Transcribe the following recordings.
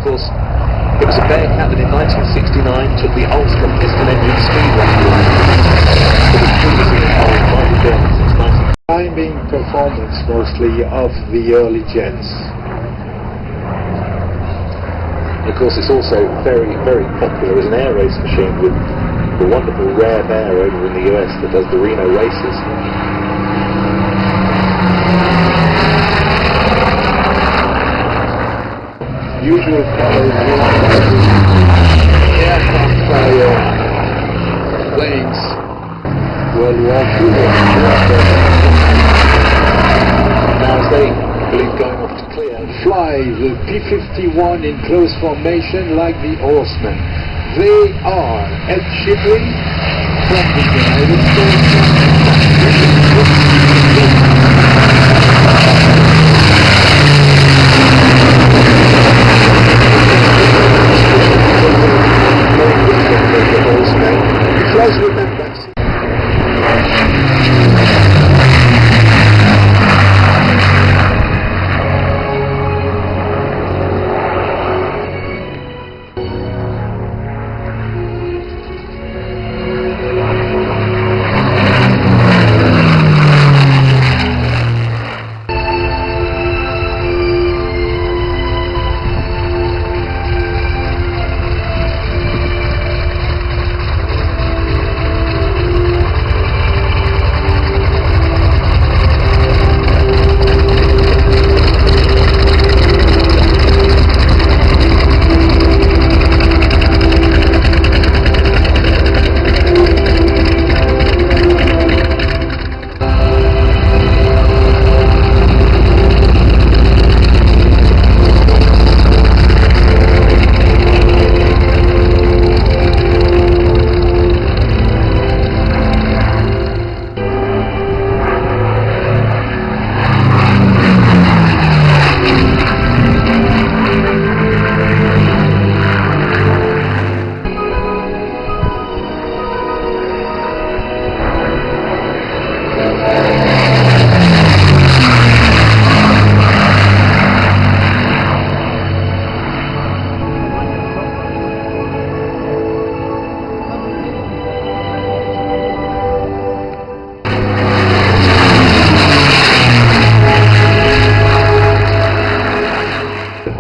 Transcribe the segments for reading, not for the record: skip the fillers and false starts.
Of course, it was a BEARCAT that in 1969 took the ultra piston engine speed record. It was previously held by the Germans since 19... Climbing performance mostly of the early jets. Of course, it's also very, very popular as an air race machine with the wonderful Rare Bear over in the US that does the Reno races. Usual colors, aircraft carrier, planes, World War II. Now as they believe going off to clear, fly the P-51 in close formation like the Horsemen. They are at shipping from the United He flies with them back.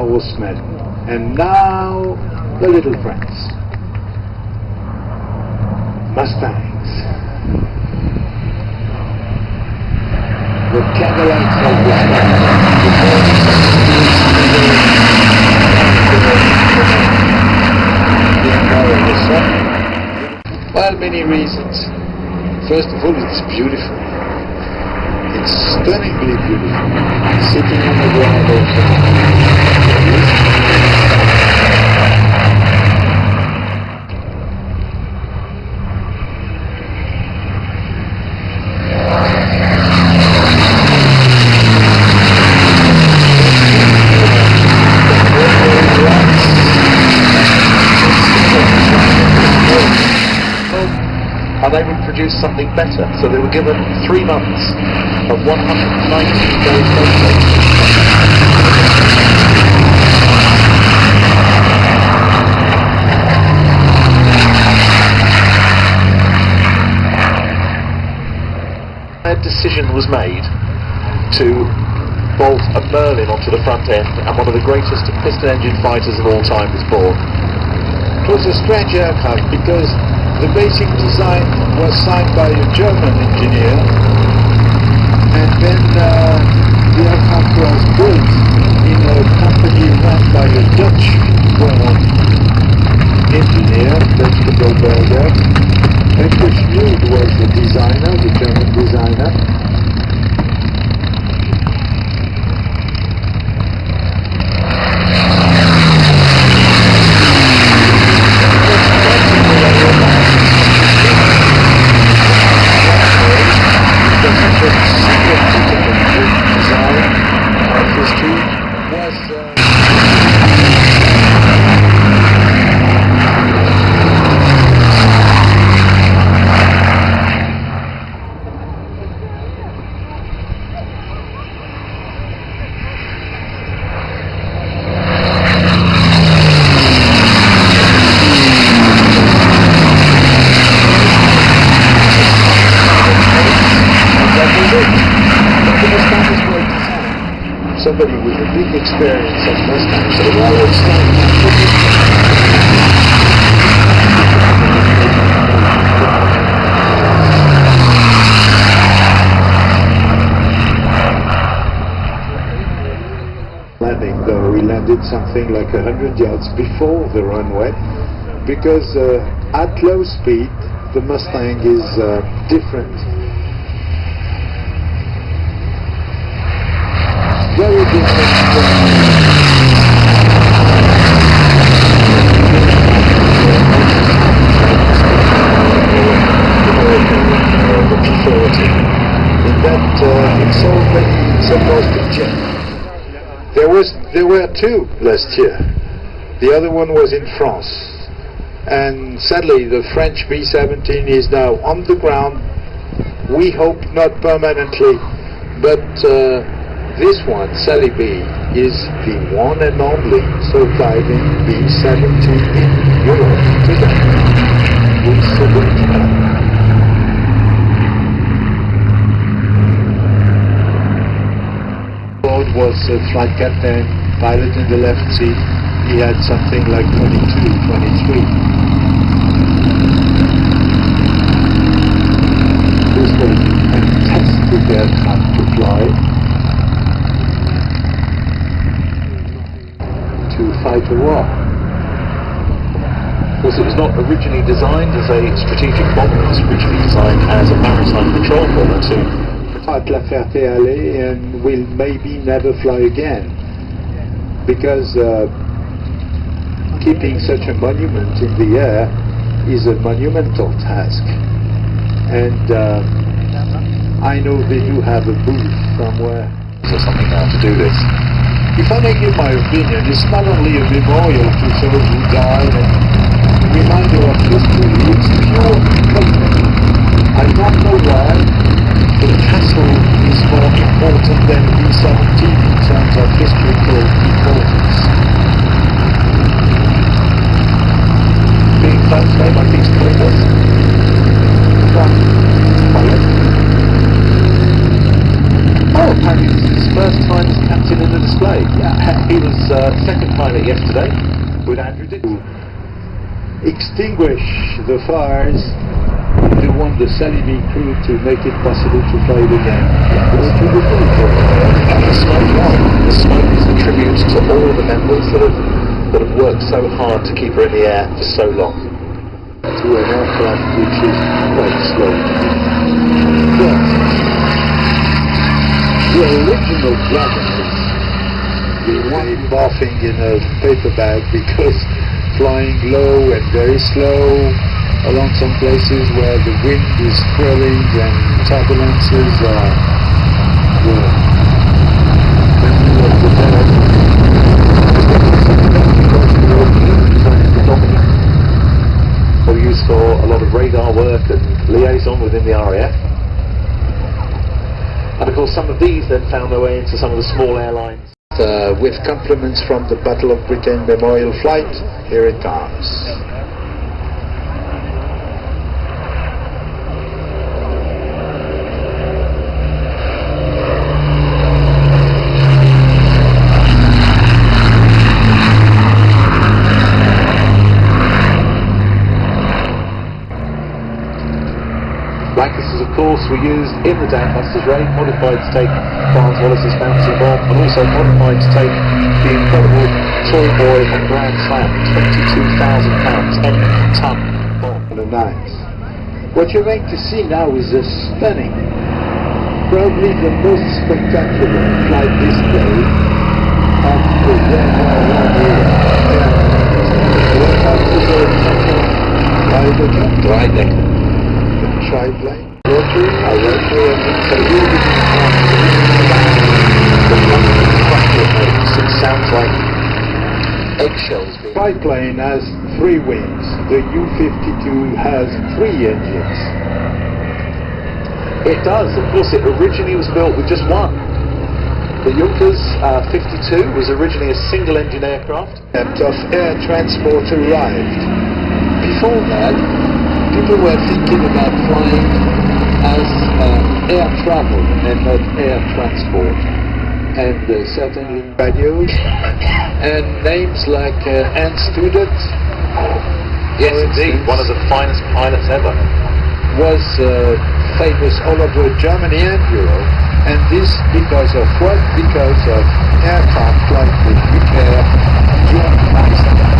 Horsemen. And now the little friends, Mustangs, the Cadillacs of the States. Well, many reasons. First of all, it's beautiful. It's stunningly beautiful. Sitting on the ground also. And they would produce something better. So they were given 3 months of 190 days later. A decision was made to bolt a Merlin onto the front end, and one of the greatest piston engine fighters of all time was born. It was a strange aircraft because the basic design was signed by a German engineer, and then the aircraft was built in a company run by a Dutch engineer, Vegetable Burger. Edward Schmid was the designer, the German designer. landed something like 100 yards before the runway, because at low speed the Mustang is different. Very different. In that it's almost a jet. There were two last year. The other one was in France, and sadly the French B-17 is now on the ground. We hope not permanently, but this one, Sally B, is the one and only surviving B-17 in Europe today. We salute her. Was a flight captain, pilot in the left seat. He had something like 22, 23. This was a fantastic aircraft to fly, to fight a war. Of course, it was not originally designed as a strategic bomber. It was originally designed as a maritime patrol bomber too. At La Ferté-Alais and will maybe never fly again, because keeping such a monument in the air is a monumental task, and I know they do have a booth somewhere or something now to do this. If I may give my opinion, it's not only a memorial to those who died and a reminder of history, it's pure culture. I don't know why the castle is more important than B-17 in terms of historical importance. Being flown today by these pilots. Oh, apparently this is his first time as captain in the display. Yeah, he was second pilot yesterday with Andrew Dixon. Extinguish the fires. We do want the Sally B crew to make it possible to fly it again. And the smoke is a tribute to all of the members that have worked so hard to keep her in the air for so long. To an aircraft which is quite slow. But the original Dragon is the one barfing in a paper bag because flying low and very slow along some places where the wind is swirling and turbulences are or used for a lot of radar work and liaison within the RAF. And of course some of these then found their way into some of the small airlines. With compliments from the Battle of Britain Memorial Flight, here it comes. Lancaster's, of course, were used in the Doncaster's raid, modified to take Barnes Wallace's bouncing bomb, and also modified to take the incredible Toy Boy on Grand Slam, £22,000, 10-ton bomb. The nines. What you're going to see now is a stunning, probably the most spectacular flight display of the World War I era. Triplane, rotary, it sounds like eggshells. Triplane has 3 wings. The U-52 has 3 engines. It does. Of course, it originally was built with just one. The Junkers 52 was originally a single-engine aircraft. Concept of air transport arrived. Before that, people were thinking about flying as air travel and not air transport, and certainly radios and names like Hans Student. Yes, indeed, one of the finest pilots ever. Was famous all over Germany and Europe. And this because of what? Because of aircraft like the JUNGMEISTER.